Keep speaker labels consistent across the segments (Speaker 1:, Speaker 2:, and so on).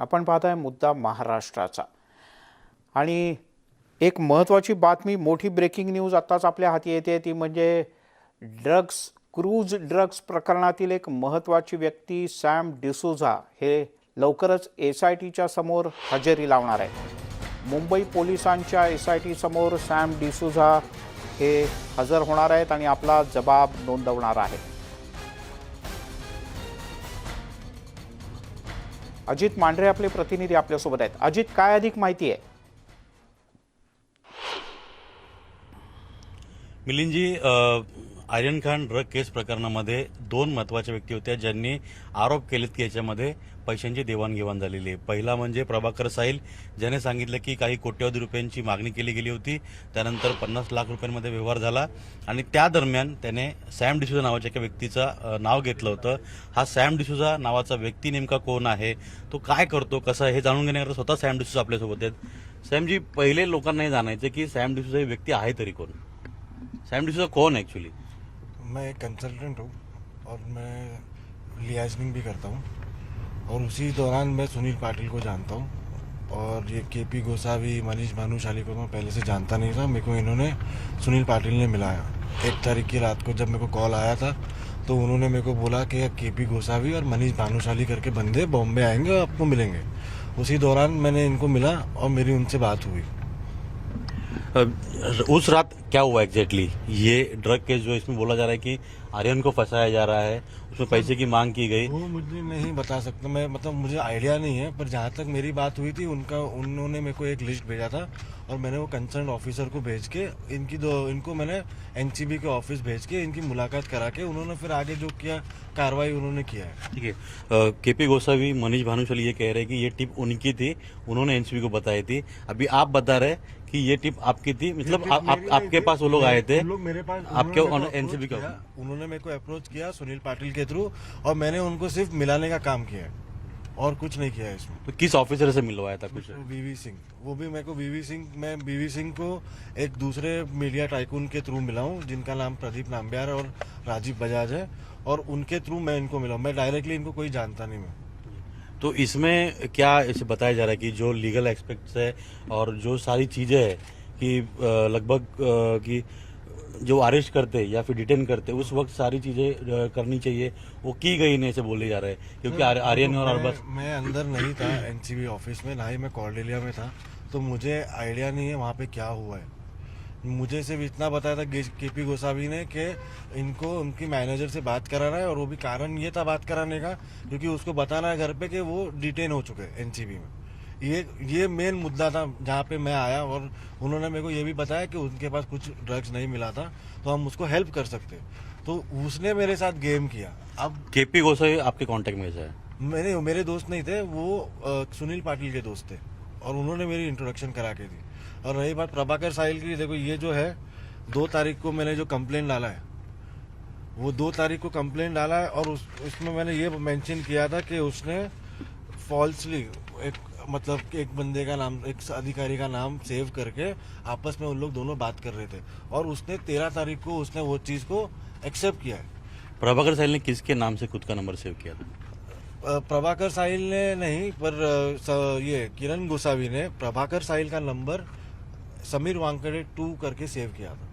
Speaker 1: आपण पाहताय मुद्दा महाराष्ट्राचा आणि एक महत्त्वाची बातमी, मोठी ब्रेकिंग न्यूज आत्ताच आपल्या हाती येते, ती म्हणजे क्रूज ड्रग्स प्रकरणातील एक महत्त्वाची व्यक्ती सॅम डिसूझा हे लवकरच SITच्या समोर हजेरी लावणार आहे. मुंबई पोलिसांच्या SIT समोर सॅम डिसूझा हे हजर होणार आहेत आणि आपला जबाब नोंदवणार आहेत. अजित मांढरे आपले प्रतिनिधी आपल्यासोबत आहेत. अजित, काय अधिक माहिती आहे?
Speaker 2: मिलिंदजी, आर्यन खान ड्रग केस प्रकरणामध्ये दोन महत्त्वाच्या व्यक्ती होत्या ज्यांनी आरोप केलेत की याच्यामध्ये पैशांची देवाणघेवाण झालेली आहे. पहिला म्हणजे प्रभाकर साहिल, ज्याने सांगितलं की काही कोट्यवधी रुपयांची मागणी केली गेली होती. त्यानंतर 50 लाख रुपयांमध्ये व्यवहार झाला आणि त्या दरम्यान त्याने सॅम डिसूझा नावाच्या एका व्यक्तीचं नाव घेतलं होतं. हा सॅम डिसूझा नावाचा व्यक्ती नेमका कोण आहे, तो काय करतो, कसं आहे, हे जाणून घेण्याकरता स्वतः सॅम डिसूझा आपल्यासोबत आहेत. सॅमजी, पहिले लोकांना हे जाणायचं की सॅम डिसूझा ही व्यक्ती आहे तरी कोण? सैम डिसूज़ा कौन है एक्चुअली?
Speaker 3: मैं एक कंसल्टेंट हूँ और मैं लियाजनिंग भी करता हूँ और उसी दौरान मैं सुनील पाटिल को जानता हूँ और ये KP गोसावी, मनीष भानुशाली को मैं पहले से जानता नहीं था. मेरे को इन्होंने सुनील पाटिल ने मिलाया. 1 तारीख की रात को जब मेरे को कॉल आया था तो उन्होंने मेरे को बोला कि KP गोसावी और मनीष भानुशाली करके बंदे बॉम्बे आएंगे और आपको मिलेंगे. उसी दौरान मैंने इनको मिला और मेरी उनसे बात हुई.
Speaker 2: उस रात क्या हुआ एग्जैक्टली? ये ड्रग केस जो इसमें बोला जा रहा है कि आर्यन को फंसाया जा रहा है, उसमें पैसे की मांग की गई,
Speaker 3: वो मुझे नहीं बता सकता मैं, मतलब मुझे आइडिया नहीं है. पर जहाँ तक मेरी बात हुई थी उन्होंने मेरे को एक लिस्ट भेजा था और मैंने वो कंसर्न ऑफिसर को भेज के इनको मैंने NCB के ऑफिस भेज के इनकी मुलाकात करा के उन्होंने फिर आगे जो किया कार्रवाई उन्होंने किया है.
Speaker 2: ठीक है. KP गोसावी, मनीष भानुशाली ये कह रहे हैं कि ये टिप उनकी थी, उन्होंने NCB को बताई थी. अभी आप बता रहे कि ये टिप आपकी थी, मतलब आपके पास वो लोग आए थे,
Speaker 3: लोग मेरे पास
Speaker 2: आपके NCB का
Speaker 3: उन्होंने मेरे को अप्रोच किया सुनील पाटिल के थ्रू और मैंने उनको सिर्फ मिलाने का काम किया है और कुछ नहीं किया है इसमें.
Speaker 2: तो किस ऑफिसर से मिलवाया था कुछ?
Speaker 3: VV सिंह, वो भी मेरे को मैं VV सिंह को एक दूसरे मीडिया टाइकून के थ्रू मिला हूँ जिनका नाम प्रदीप नाम्बियार और राजीव बजाज है और उनके थ्रू मैं इनको मिला हूँ. मैं डायरेक्टली इनको कोई जानता नहीं मैं.
Speaker 2: तो इसमें क्या इसे बताया जा रहा है कि जो लीगल एस्पेक्ट्स है और जो सारी चीज़ें हैं कि लगभग कि जो अरेस्ट करते या फिर डिटेन करते उस वक्त सारी चीज़ें करनी चाहिए, वो की गई नहीं ऐसे बोले जा रहे हैं, क्योंकि आर्यन और अरबाज.
Speaker 3: मैं अंदर नहीं था NCB ऑफिस में, ना ही मैं कॉर्डेलिया में था, तो मुझे आइडिया नहीं है वहाँ पे क्या हुआ है. मुझे सिर्फ इतना बताया था KP गोसावी ने कि इनको उनकी मैनेजर से बात कराना है और वो भी कारण ये था बात कराने का क्योंकि उसको बताना है घर पे कि वो डिटेन हो चुके हैं NCB में. ये मेन मुद्दा था जहाँ पे मैं आया और उन्होंने मेरे को ये भी बताया कि उनके पास कुछ ड्रग्स नहीं मिला था तो हम उसको हेल्प कर सकते. तो उसने मेरे साथ गेम किया. अब
Speaker 2: KP गोसावी आपके कांटेक्ट में है?
Speaker 3: मेरे दोस्त नहीं थे वो, सुनील पाटिल के दोस्त थे और उन्होंने मेरी इंट्रोडक्शन करा के दी. और रही बात प्रभाकर साहिल की, देखो ये जो है 2 तारीख को मैंने जो कंप्लेंट डाला है वो 2 तारीख को कंप्लेंट डाला है और उसमें मैंने ये मेंशन किया था कि उसने फॉल्सली एक बंदे का नाम, एक अधिकारी का नाम सेव करके आपस में उन लोग दोनों बात कर रहे थे और उसने 13 तारीख को उसने वो चीज़ को एक्सेप्ट किया है.
Speaker 2: प्रभाकर साहिल ने किसके नाम से खुद का नंबर सेव किया था?
Speaker 3: प्रभाकर साहिल ने नहीं, पर ये किरण गोसावी ने प्रभाकर साहिल का नंबर समीर वानखेड़े 2 करके सेव किया था.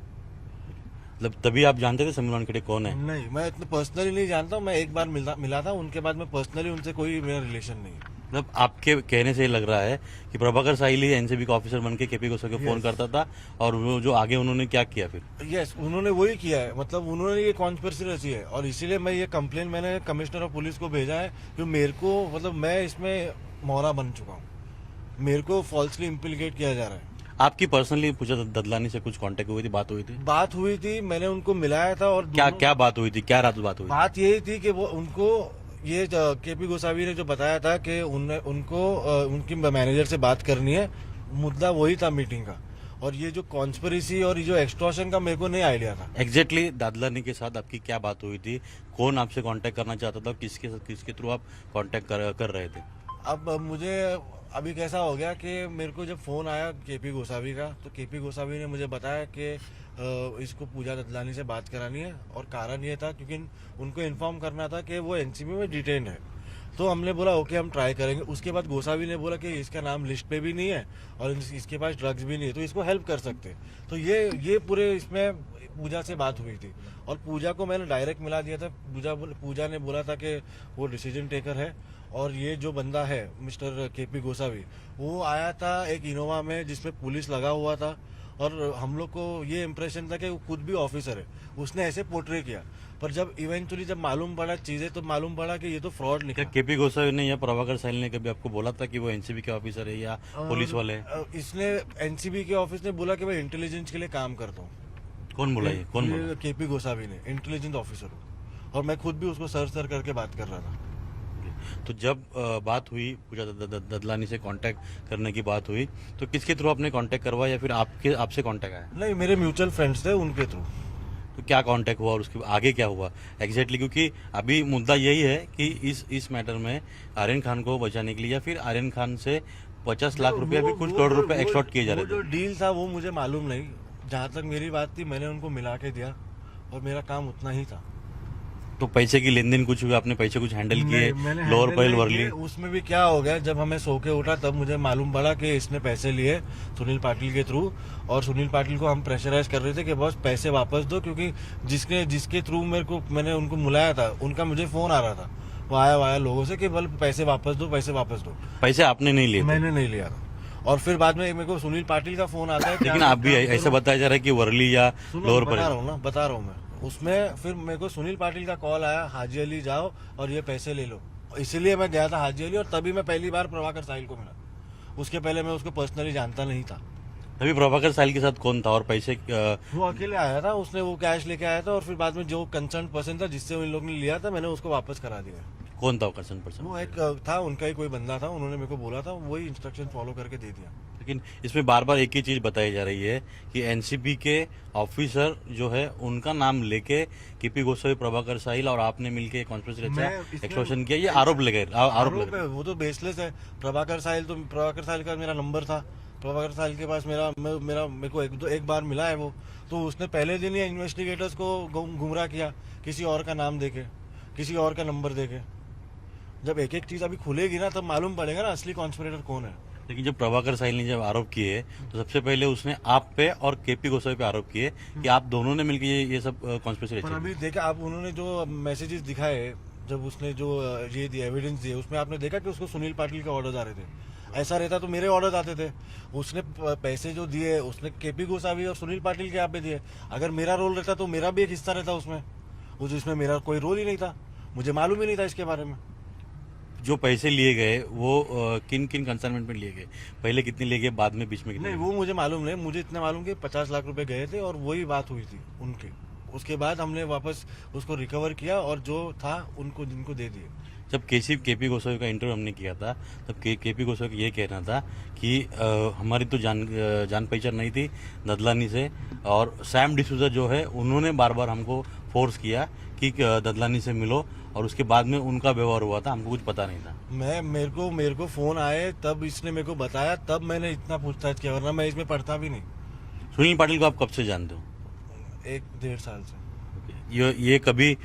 Speaker 2: मतलब तभी आप जानते थे समीर वानखेड़े कौन है?
Speaker 3: नहीं, मैं इतना पर्सनली नहीं जानता. मैं एक बार मिला था, उनके बाद में पर्सनली उनसे कोई मेरा रिलेशन नहीं.
Speaker 2: मतलब आपके कहने से ये लग रहा है कि प्रभाकर साहिल ही NCB का ऑफिसर बन के KP गोसावी को फोन करता था और वो जो आगे उन्होंने क्या किया फिर?
Speaker 3: यस, उन्होंने वही किया है. मतलब उन्होंने ये कॉन्स्पिरेसी रची है और इसीलिए मैं ये कंप्लेंट मैंने कमिश्नर ऑफ पुलिस को भेजा है कि मेरे को, मतलब मैं इसमें मोहरा बन चुका हूँ. मेरे को फॉल्सली इम्प्लीकेट किया जा रहा है.
Speaker 2: आपकी पर्सनली पूछा ददलानी से कुछ कांटेक्ट हुई थी, बात हुई थी?
Speaker 3: मैंने उनको मिलाया था और
Speaker 2: क्या बात हुई थी, क्या रात बात हुई?
Speaker 3: बात यही थी कि वो उनको ये KP गोसावी ने जो बताया था कि उनको उनकी मैनेजर से बात करनी है, मुद्दा वही था मीटिंग का. और ये जो कॉन्स्पिरेसी और ये जो एक्सटॉर्शन का मेरे को नहीं आइडिया था.
Speaker 2: एग्जैक्टली दादलानी के साथ आपकी क्या बात हुई थी? कौन आपसे कांटेक्ट करना चाहता था? किसके थ्रू आप कांटेक्ट कर रहे थे?
Speaker 3: अब मुझे अभी कैसा हो गया कि मेरे को जब फ़ोन आया KP गोसावी का, तो KP गोसावी ने मुझे बताया कि इसको पूजा ददलानी से बात करानी है और कारण ये था क्योंकि उनको इन्फॉर्म करना था कि वो NCB में डिटेन है. तो हमने बोला ओके हम ट्राई करेंगे। उसके बाद गोसावी ने बोला कि इसका नाम लिस्ट पे भी नहीं है और इसके पास ड्रग्स भी नहीं है, तो इसको हेल्प कर सकते। तो ये पूरे इसमें पूजा से बात हुई थी और पूजा को मैंने डायरेक्ट मिला दिया था। पूजा ने बोला था कि वो डिसीजन टेकर है और ये जो बंदा है मिस्टर केपी गोसावी, वो आया था एक इनोवा में जिसमें पुलिस लगा हुआ था और हम लोग को ये इम्प्रेशन था कि वो खुद भी ऑफिसर है, उसने ऐसे पोर्ट्रे किया। पर जब इवेंचुअली जब मालूम पड़ा चीजें, तो मालूम पड़ा कि ये तो फ्रॉड
Speaker 2: क्या
Speaker 3: निकला।
Speaker 2: केपी गोसावी ने या प्रभाकर साहिल ने कभी आपको बोला था कि वो एनसीबी के ऑफिसर है या पुलिस वाले हैं?
Speaker 3: इसने एनसीबी के ऑफिस ने बोला कि मैं इंटेलिजेंस के लिए काम करता हूँ।
Speaker 2: कौन बोला ये, कौन बोला?
Speaker 3: केपी गोसावी ने, इंटेलिजेंस ऑफिसर हूँ और मैं खुद भी उसको सर करके बात कर रहा था।
Speaker 2: तो जब बात हुई, पूजा ददलानी से कांटेक्ट करने की बात हुई, तो किसके थ्रू आपने कांटेक्ट करवाया या फिर आपसे कांटेक्ट आया?
Speaker 3: नहीं, मेरे म्यूचुअल फ्रेंड्स थे, उनके थ्रू।
Speaker 2: तो क्या कांटेक्ट हुआ और उसके आगे क्या हुआ एग्जैक्टली? क्योंकि अभी मुद्दा यही है कि इस मैटर में आर्यन खान को बचाने के लिए या फिर आर्यन खान से 50 लाख रुपया भी कुछ करोड़ रुपए एक्सटॉर्ट किए जा रहे
Speaker 3: जो
Speaker 2: थे।
Speaker 3: डील था वो मुझे मालूम नहीं। जहाँ तक मेरी बात थी मैंने उनको मिला के दिया और मेरा काम उतना ही था।
Speaker 2: तो पैसे की लेन देन कुछ हुई, आपने पैसे कुछ हैंडल किए,
Speaker 3: मैंने
Speaker 2: लोअर
Speaker 3: handle
Speaker 2: पहल
Speaker 3: नहीं
Speaker 2: वर्ली?
Speaker 3: किए। उसमें भी क्या हो गया, जब हमें सो के उठा तब मुझे मालूम पड़ा कि इसने पैसे लिए सुनील पाटिल के थ्रू और सुनील पाटिल को हम प्रेशराइज कर रहे थे कि बॉस पैसे वापस दो, क्योंकि जिसके थ्रू मैंने उनको बुलाया था उनका मुझे फोन आ रहा था वाया लोगों से कि बल पैसे वापस दो, पैसे वापस दो।
Speaker 2: पैसे आपने नहीं लिए थे?
Speaker 3: मैंने नहीं लिया था। और फिर बाद में मेरे को सुनील पाटिल का फोन आता है।
Speaker 2: लेकिन आप भी ऐसा बताया जा रहा है कि वर्ली या लोअर
Speaker 3: बता रहा
Speaker 2: पहल।
Speaker 3: हूँ ना, बता रहा हूँ मैं। उसमें फिर मेरे को सुनील पाटिल का कॉल आया, हाजी अली जाओ और ये पैसे ले लो। इसीलिए मैं गया था हाजी अली और तभी मैं पहली बार प्रभाकर साहिल को मिला। उसके पहले मैं उसको पर्सनली जानता नहीं था।
Speaker 2: तभी प्रभाकर साहिल के साथ कौन था और पैसे
Speaker 3: वो अकेले आया था, उसने वो कैश लेके आया था और फिर बाद में जो कंसर्न पर्सन था जिससे उन लोग ने लिया था मैंने उसको वापस करा दिया।
Speaker 2: कौन था कंसर्न पर्सन?
Speaker 3: वो एक था, उनका ही कोई बंदा था, उन्होंने मेरे को बोला था, वही इंस्ट्रक्शन फॉलो करके दे दिया।
Speaker 2: लेकिन इसमें बार बार एक ही चीज बताई जा रही है कि एनसीबी के ऑफिसर जो है उनका नाम लेके केपी गोसावी, प्रभाकर साहिल और आपने मिलके कॉन्स्पिरेसी रचा, एक्सटॉर्शन किया, ये आरोप लगे।
Speaker 3: वो तो बेसलेस है। प्रभाकर साहिल का मेरा नंबर था, प्रभाकर साहिल के पास मेरे को एक बार मिला है वो। तो उसने पहले दिन ही इन्वेस्टिगेटर्स को गुमराह किया किसी और का नाम देके, किसी और का नंबर देके। जब एक एक चीज अभी खुलेगी ना तब मालूम पड़ेगा ना असली कॉन्स्पिरेटर कौन है।
Speaker 2: लेकिन जब प्रभाकर साहिल ने जब आरोप किए तो सबसे पहले उसने आप पे और केपी गोसावी पे आरोप किए कि आप दोनों ने मिलकर ये सब कॉन्स्पिरेसी
Speaker 3: पर
Speaker 2: रची।
Speaker 3: अभी देखा आप, उन्होंने जो मैसेजेस दिखाए, जब उसने जो ये दिया एविडेंस दिए, उसमें आपने देखा कि उसको सुनील पाटिल के ऑर्डर्स आ रहे थे। ऐसा रहता तो मेरे ऑर्डर्स आते थे। उसने पैसे जो दिए उसने केपी गोसावी और सुनील पाटिल के यहाँ पे दिए। अगर मेरा रोल रहता तो मेरा भी एक हिस्सा रहता उसमें। जिसमें मेरा कोई रोल ही नहीं था, मुझे मालूम ही नहीं था इसके बारे में।
Speaker 2: जो पैसे लिए गए वो किन किन कंसाइनमेंट में लिए गए, पहले कितने लिए गए, बाद में बीच में कितने?
Speaker 3: नहीं, वो मुझे मालूम नहीं। मुझे इतना मालूम कि 50 लाख रुपए गए थे और वही बात हुई थी उनके। उसके बाद हमने वापस उसको रिकवर किया और जो था उनको जिनको दे दिए।
Speaker 2: जब केपी गोसावी का इंटरव्यू हमने किया था तब केपी गोसावी का ये कहना था कि हमारी तो जान पहचान नहीं थी ददलानी से, और सैम डिसूजा जो है उन्होंने बार बार हमको फोर्स किया कि ददलानी से मिलो, और उसके बाद में उनका व्यवहार हुआ था, हमको कुछ पता नहीं था।
Speaker 3: मेरे को फोन आए तब इसने मेरे को बताया, तब मैंने इतना पूछताछ किया, वरना मैं इसमें पढ़ता भी नहीं।
Speaker 2: सुनील पाटिल को आप कब से जानते हो?
Speaker 3: 1-1.5 साल से।
Speaker 2: ये कभी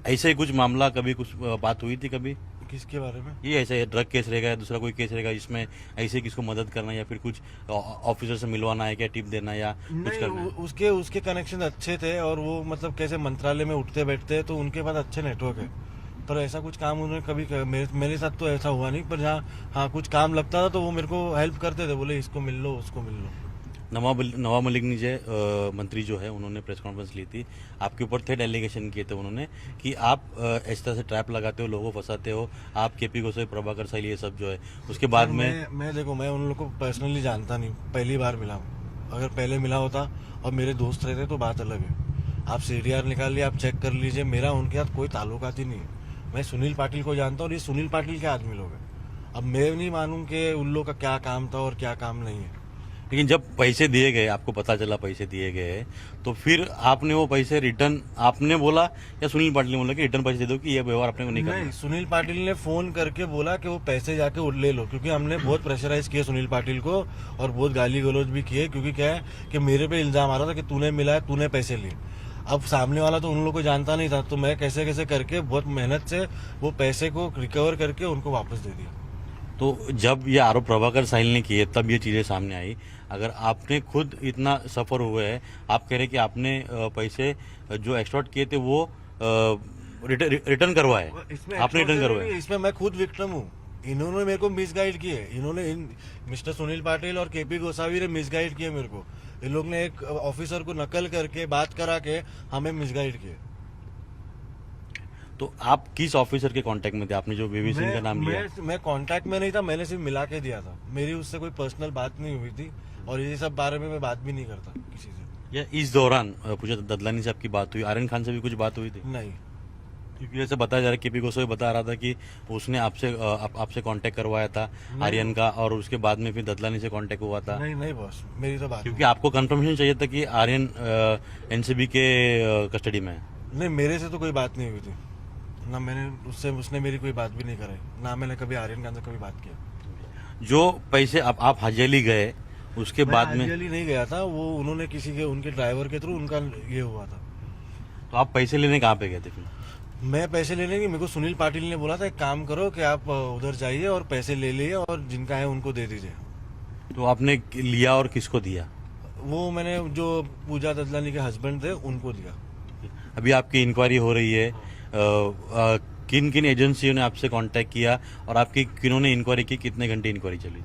Speaker 2: ऐसे ही कुछ मामला, कभी कुछ बात हुई थी कभी?
Speaker 3: किसके बारे में?
Speaker 2: ये ऐसे ड्रग केस रहेगा या दूसरा कोई केस रहेगा जिसमें ऐसे किसको मदद करना या फिर कुछ ऑफिसर से मिलवाना है, क्या टिप देना या कुछ करना है?
Speaker 3: उसके कनेक्शन अच्छे थे और वो मतलब कैसे मंत्रालय में उठते बैठते तो उनके पास अच्छे नेटवर्क है। पर ऐसा कुछ काम उन्होंने कभी मेरे साथ तो ऐसा हुआ नहीं। पर जहाँ हाँ कुछ काम लगता था तो वो मेरे को हेल्प करते थे, बोले इसको मिल लो उसको मिल लो।
Speaker 2: नवाब मलिक ने मंत्री जो है उन्होंने प्रेस कॉन्फ्रेंस ली थी, आपके ऊपर थेट एलिगेशन किए थे उन्होंने कि आप इस तरह से ट्रैप लगाते हो, लोगों को फंसाते हो, आप केपी गोसावी, प्रभाकर साहिल ये सब जो है। उसके बाद में
Speaker 3: मैं देखो, मैं उन लोग को पर्सनली जानता नहीं, पहली बार मिला हूँ। अगर पहले मिला होता और मेरे दोस्त रहते तो बात अलग है। आप CDR निकालिए, आप चेक कर लीजिए, मेरा उनके साथ कोई ताल्लुकात ही नहीं है। मैं सुनील पाटिल को जानता हूँ और ये सुनील पाटिल के आदमी लोग हैं। अब मैं नहीं मानूं कि उन लोग का क्या काम था और क्या काम नहीं है।
Speaker 2: लेकिन जब पैसे दिए गए, आपको पता चला पैसे दिए गए, तो फिर आपने वो पैसे रिटर्न आपने बोला या सुनील पाटिल ने बोला कि रिटर्न पैसे दे दो कि ये व्यवहार अपने को नहीं करना?
Speaker 3: नहीं, सुनील पाटिल ने फोन करके बोला कि वो पैसे जाके ले लो, क्योंकि हमने बहुत प्रेशराइज किया सुनील पाटिल को और बहुत गाली गलौज भी किए, क्योंकि क्या है कि मेरे पे इल्जाम आ रहा था कि तूने मिला है, तूने पैसे लिए। अब सामने वाला तो उन लोगों को जानता नहीं था, तो मैं कैसे कैसे करके बहुत मेहनत से वो पैसे को रिकवर करके उनको वापस दे दिया।
Speaker 2: तो जब ये आरोप प्रभाकर साहिल ने किए तब ये चीज़ें सामने आई। अगर आपने खुद इतना सफ़र हुए हैं, आप कह रहे कि आपने पैसे जो एक्सटॉर्ट किए थे वो रिटर्न करवाए, आपने रिटर्न करवाए।
Speaker 3: इसमें मैं खुद विक्टिम हूँ। इन्होंने मेरे को मिसगाइड किए, मिस्टर सुनील पाटिल और केपी गोसावी ने मिसगाइड किए मेरे को। इन लोग ने एक ऑफिसर को नकल करके बात करा के हमें मिसगाइड किए।
Speaker 2: तो आप किस ऑफिसर के कांटेक्ट में थे? आपने जो वीवी सिंह का नाम लिया।
Speaker 3: मैं कांटेक्ट में नहीं था, मैंने सिर्फ मिला के दिया था। मेरी उससे कोई पर्सनल बात नहीं हुई थी और ये सब बारे में मैं बात भी नहीं करता किसी से।
Speaker 2: या इस दौरान पूजा ददलानी से आपकी बात हुई, आर्यन खान से भी कुछ बात हुई थी?
Speaker 3: नहीं,
Speaker 2: क्योंकि जैसे बताया जा रहा है, केपी गोसावी बता रहा था कि उसने आपसे कांटेक्ट करवाया था आर्यन का, और उसके बाद में फिर ददलानी से कांटेक्ट हुआ था।
Speaker 3: नहीं बॉस, मेरी तो बात
Speaker 2: क्योंकि आपको कंफर्मेशन चाहिए था कि आर्यन एनसीबी के कस्टडी में है।
Speaker 3: नहीं, मेरे से तो कोई बात नहीं हुई थी ना। मैंने उसने मेरी कोई बात भी नहीं कराई, ना मैंने कभी आर्यन खान से कभी बात किया।
Speaker 2: जो पैसे आप हजेली गए उसके बाद में?
Speaker 3: मैं नहीं गया था, वो उन्होंने किसी के उनके ड्राइवर के थ्रू उनका ये हुआ था।
Speaker 2: तो आप पैसे लेने कहाँ पे गए थे फिर?
Speaker 3: मैं पैसे लेने की, मेरे को सुनील पाटिल ने बोला था एक काम करो कि आप उधर जाइए और पैसे ले लिए और जिनका है उनको दे दीजिए।
Speaker 2: तो आपने लिया और किसको दिया?
Speaker 3: वो मैंने जो पूजा ददलानी के हस्बैंड थे उनको दिया।
Speaker 2: अभी आपकी इंक्वायरी हो रही है, किन किन एजेंसियों ने आपसे कांटेक्ट किया और आपकी किन्होंने इंक्वायरी की, कितने घंटे इंक्वायरी चली?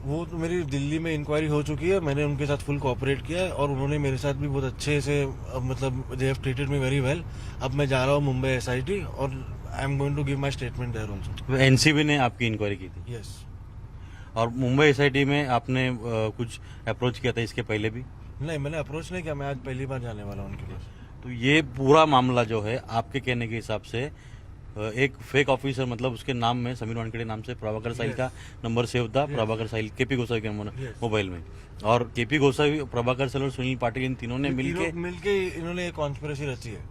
Speaker 3: वो तो मेरी दिल्ली में इंक्वायरी हो चुकी है, मैंने उनके साथ फुल कोऑपरेट किया है और उन्होंने मेरे साथ भी बहुत अच्छे से मतलब they have treated me very well. अब मैं जा रहा हूँ मुंबई एसआईटी और I am going to give my statement there also.
Speaker 2: NCB ने आपकी इंक्वायरी की थी?
Speaker 3: यस।
Speaker 2: और मुंबई एसआईटी में आपने कुछ अप्रोच किया था इसके पहले भी?
Speaker 3: नहीं, मैंने अप्रोच नहीं किया, मैं आज पहली बार जाने वाला हूँ उनके पास।
Speaker 2: तो ये पूरा मामला जो है आपके कहने के हिसाब से एक फेक ऑफिसर, मतलब उसके नाम में समीर वानखेड़े नाम से प्रभाकर साहिल का नंबर सेव था, प्रभाकर साहिल केपी गोसावी के मोबाइल में, और केपी गोसावी, प्रभाकर साहिल और सुनील पाटिल, इन तीनों ने
Speaker 3: मिलके इन्होंने एक कॉन्स्पिरेसी रची है।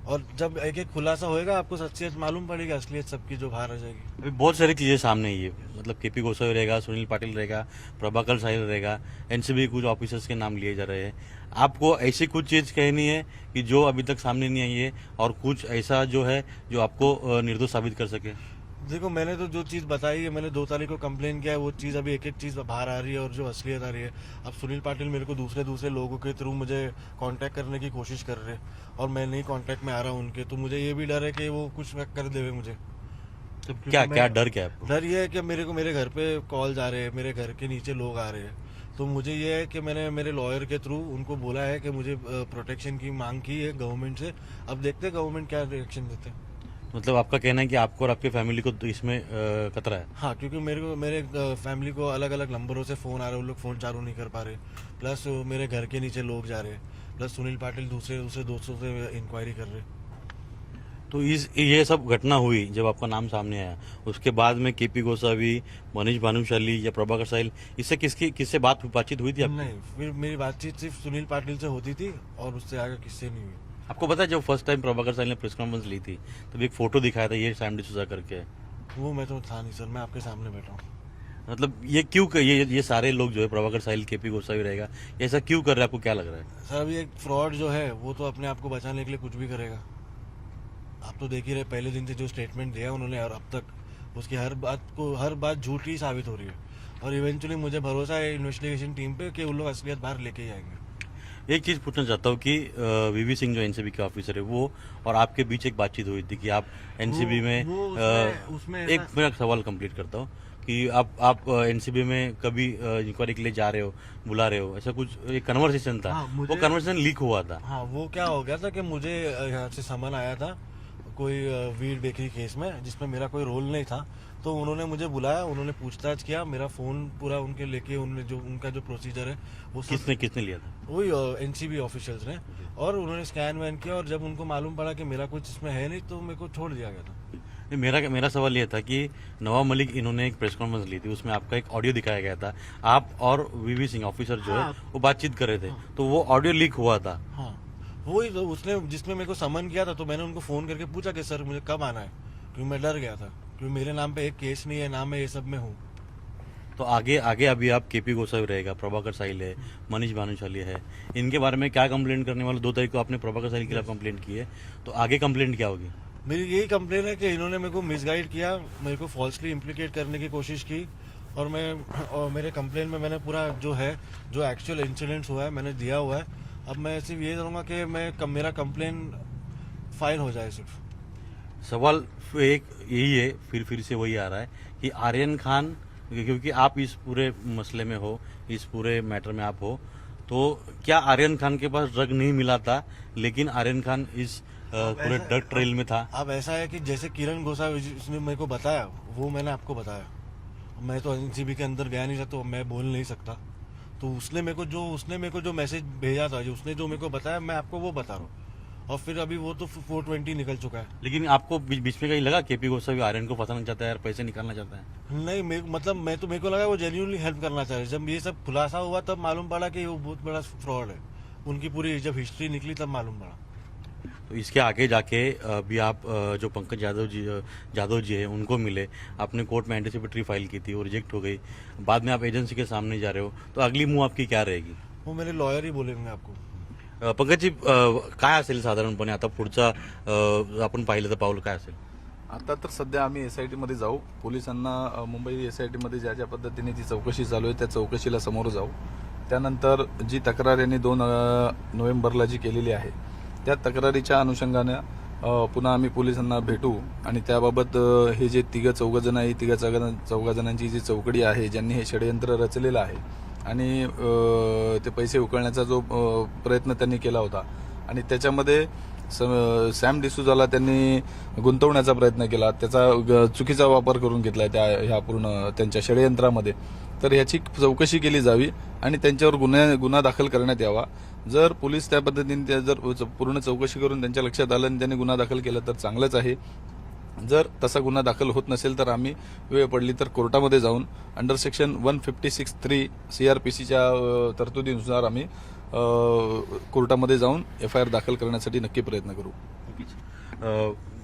Speaker 3: और जब एक एक खुलासा होएगा आपको सच्चियत मालूम पड़ेगी, असलियत सबकी जो बाहर आ जाएगी।
Speaker 2: अभी बहुत सारी चीज़ें सामने ही है, मतलब केपी गोसावी रहेगा, सुनील पाटिल रहेगा, प्रभाकर साहिल रहेगा, एनसीबी कुछ ऑफिसर्स के नाम लिए जा रहे हैं। आपको ऐसी कुछ चीज़ कहनी है कि जो अभी तक सामने नहीं आई है, और कुछ ऐसा जो है जो आपको निर्दोष साबित कर सके?
Speaker 3: देखो, मैंने तो जो चीज़ बताई है, मैंने 2 तारीख को कंप्लेन किया है, वो चीज़ अभी एक एक चीज़ बाहर आ रही है और जो असलियत आ रही है। अब सुनील पाटिल मेरे को दूसरे लोगों के थ्रू मुझे कांटेक्ट करने की कोशिश कर रहे हैं और मैं नहीं कांटेक्ट में आ रहा हूँ उनके, तो मुझे ये भी डर है कि वो कुछ कर देवे मुझे।
Speaker 2: तो क्या डर क्या है आपको?
Speaker 3: डर ये है कि मेरे घर पे कॉल आ रहे हैं, मेरे घर के नीचे लोग आ रहे हैं, तो मुझे ये है कि मैंने मेरे लॉयर के थ्रू उनको बोला है कि मुझे प्रोटेक्शन की मांग की है गवर्नमेंट से। अब देखते हैं गवर्नमेंट क्या रिएक्शन देते हैं।
Speaker 2: मतलब आपका कहना है कि आपको और आपके फैमिली को तो इसमें खतरा है?
Speaker 3: हाँ, क्योंकि मेरे फैमिली को अलग अलग नंबरों से फ़ोन आ रहे हैं, वो लोग फ़ोन चालू नहीं कर पा रहे, प्लस मेरे घर के नीचे लोग जा रहे हैं, प्लस सुनील पाटिल दूसरे दोस्तों से इंक्वायरी कर रहे हैं।
Speaker 2: तो ये सब घटना हुई जब आपका नाम सामने आया, उसके बाद में केपी गोसावी, मनीष भानुशाली या प्रभाकर साहिल, इससे किससे बातचीत हुई थी आपकी?
Speaker 3: नहीं, फिर मेरी बातचीत सिर्फ सुनील पाटिल से होती थी और उससे आगे किससे नहीं हुई।
Speaker 2: आपको पता है जब फर्स्ट टाइम प्रभाकर साहिल ने प्रेस कॉन्फ्रेंस ली थी तब एक फोटो दिखाया था ये सैम डिसूजा करके?
Speaker 3: वो मैं तो था नहीं सर, मैं आपके सामने बैठा हूँ।
Speaker 2: मतलब ये क्यों ये सारे लोग जो है, प्रभाकर साहिल, केपी गोसावी रहेगा, ऐसा क्यों कर रहे हैं? आपको क्या लग रहा है?
Speaker 3: सर, अभी एक फ्रॉड जो है वो तो अपने आप को बचाने के लिए कुछ भी करेगा। आप तो देख ही रहे, पहले दिन से जो स्टेटमेंट दिया उन्होंने और अब तक उसकी हर बात झूठी साबित हो रही है। और इवेंचुअली मुझे भरोसा है इन्वेस्टिगेशन टीम पे कि उन लोग असलियत बाहर लेके ही आएंगे।
Speaker 2: एक चीज़ पूछना चाहता हूँ कि वीवी सिंह जो एनसीबी के ऑफिसर है, वो और आपके बीच एक बातचीत हुई थी कि आप एनसीबी में
Speaker 3: उसमें
Speaker 2: एक मेरा सवाल कंप्लीट करता हूँ कि आप एनसीबी में कभी इंक्वायरी के लिए जा रहे हो, बुला रहे हो, ऐसा कुछ एक कन्वर्सेशन था।
Speaker 3: हाँ,
Speaker 2: वो कन्वर्सेशन लीक हुआ था।
Speaker 3: हाँ, वो क्या हो गया था कि मुझे यहाँ से समन आया था कोई वीड बेकरी केस में जिसमें मेरा कोई रोल नहीं था, तो उन्होंने मुझे बुलाया, उन्होंने पूछताछ किया, मेरा फ़ोन पूरा उनके लेके उनका जो प्रोसीजर है वो
Speaker 2: किसने लिया था?
Speaker 3: वही एनसीबी ऑफिशियल्स ने, और उन्होंने स्कैन वैन किया और जब उनको मालूम पड़ा कि मेरा कुछ इसमें है नहीं तो मेरे को छोड़ दिया गया था।
Speaker 2: मेरा सवाल ये था कि नवाब मलिक इन्होंने एक प्रेस कॉन्फ्रेंस ली थी, उसमें आपका एक ऑडियो दिखाया गया था, आप और वीवी सिंह ऑफिसर जो है वो बातचीत कर रहे थे, तो वो ऑडियो लीक हुआ था।
Speaker 3: हाँ, वही तो उसने जिसमें मेरे को समन किया था, तो मैंने उनको फ़ोन करके पूछा कि सर मुझे कब आना है, क्योंकि मैं डर गया था, क्योंकि मेरे नाम पे एक केस नहीं है, ना मैं ये सब में हूँ।
Speaker 2: तो आगे आगे अभी आप केपी गोसावी रहेगा, प्रभाकर साहिल है, मनीष भानुशाली है, इनके बारे में क्या कंप्लेंट करने वाले? 2 तारीख को आपने प्रभाकर साहिल के खिलाफ कंप्लेंट की है, तो आगे कंप्लेंट क्या होगी?
Speaker 3: मेरी यही कंप्लेन है कि इन्होंने मेरे को मिसगाइड किया, मेरे को फॉल्सली इम्प्लीकेट करने की कोशिश की, और मेरे कंप्लेन में मैंने पूरा जो एक्चुअल इंसिडेंट्स हुआ है मैंने दिया हुआ है। अब मैं सिर्फ ये करूँगा कि मेरा कंप्लेन फाइल हो जाए सिर्फ।
Speaker 2: सवाल एक यही है, फिर से वही आ रहा है कि आर्यन खान, क्योंकि आप इस पूरे मसले में हो, इस पूरे मैटर में आप हो, तो क्या आर्यन खान के पास ड्रग नहीं मिला था, लेकिन आर्यन खान इस पूरे ड्रग ट्रेल में था?
Speaker 3: अब ऐसा है कि जैसे किरण गोसावी जिसने मेरे को बताया वो मैंने आपको बताया, मैं तो एनसीबी के अंदर गया नहीं था तो मैं बोल नहीं सकता। तो उसने मेरे को जो मैसेज भेजा था, उसने जो मेरे को बताया, मैं आपको वो बता रहा हूँ। और फिर अभी वो तो 420 निकल चुका है।
Speaker 2: लेकिन आपको बीच में कहीं लगा केपी गोसावी आर्यन को फंसाना चाहता है और पैसे निकालना चाहता है?
Speaker 3: नहीं, मेरे को लगा वो जेन्युइनली हेल्प करना चाह रहे। जब ये सब खुलासा हुआ तब मालूम पड़ा कि वो बहुत बड़ा फ्रॉड है। उनकी पूरी जब हिस्ट्री निकली तब मालूम पड़ा।
Speaker 2: तो इसके आगे जाके भी आप जो पंकज जादव जी है उनको मिले, आपने कोर्ट में एंटीसिपेटरी फाइल की थी, वो रिजेक्ट हो गई, बाद में आप एजेंसी के सामने जा रहे हो, तो अगली मूव आपकी क्या रहेगी?
Speaker 3: वो मेरे लॉयर ही बोलेंगे आपको।
Speaker 2: पंकजजी, काय असेल साधारणपणे आता पुढचा आपण पाहिलं तर पाऊल काय असेल?
Speaker 4: आता तर सध्या आम्ही SIT मध्ये जाऊ, पोलिसांना मुंबई SIT मध्ये ज्या ज्या पद्धतीने जी चौकशी चालू आहे त्या चौकशीला समोर जाऊ। त्यानंतर जी तक्रार यांनी 2 नोव्हेंबरला जी केलेली आहे त्या तक्रारीच्या अनुषंगाने पुन्हा आम्ही पोलिसांना भेटू आणि त्याबाबत हे जे चौघजण आहे, चौघजणांची जी चौकडी आहे, ज्यांनी हे षडयंत्र रचलेलं आहे आणि ते पैसे उकळण्याचा जो प्रयत्न त्यांनी केला होता आणि त्याच्यामध्ये सॅम डिसूजाला त्यांनी गुंतवण्याचा प्रयत्न केला, त्याचा चुकीचा वापर करून घेतलाय ह्या पूर्ण त्यांच्या षडयंत्रामध्ये, तर ह्याची चौकशी केली जावी आणि त्यांच्यावर गुन्हा दाखल करण्यात यावा। जर पोलीस त्या पद्धतीने जर पूर्ण चौकशी करून त्यांच्या लक्षात आलं आणि त्यांनी गुन्हा दाखल केला तर चांगलंच आहे। जर तसा गुन्हा दाखल होत नसेल तर आम्ही वेळ पडली तर कोर्टामध्ये जाऊन अंडर सेक्शन 156(3) CRPCच्या तरतुदीनुसार आम्ही कोर्टामध्ये जाऊन FIR दाखल करण्यासाठी नक्की प्रयत्न करू।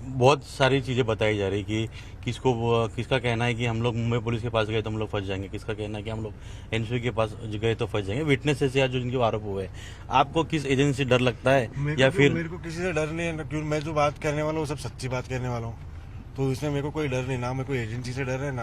Speaker 2: बहुत सारी चीज़ें बताई जा रही कि किसका कहना है कि हम लोग मुंबई पुलिस के पास गए तो हम लोग फंस जाएंगे, किसका कहना है कि हम लोग एनसीबी के पास गए तो फंस जाएंगे। विटनेसेस या जो जिनके आरोप हुए हैं, आपको किस एजेंसी से डर लगता है या फिर?
Speaker 3: मेरे को किसी से डर नहीं है, क्योंकि मैं जो बात करने वाला हूँ सब सच्ची बात करने वाला हूँ, तो इसमें मेरे को कोई डर नहीं, ना मेरे को एजेंसी से डर है ना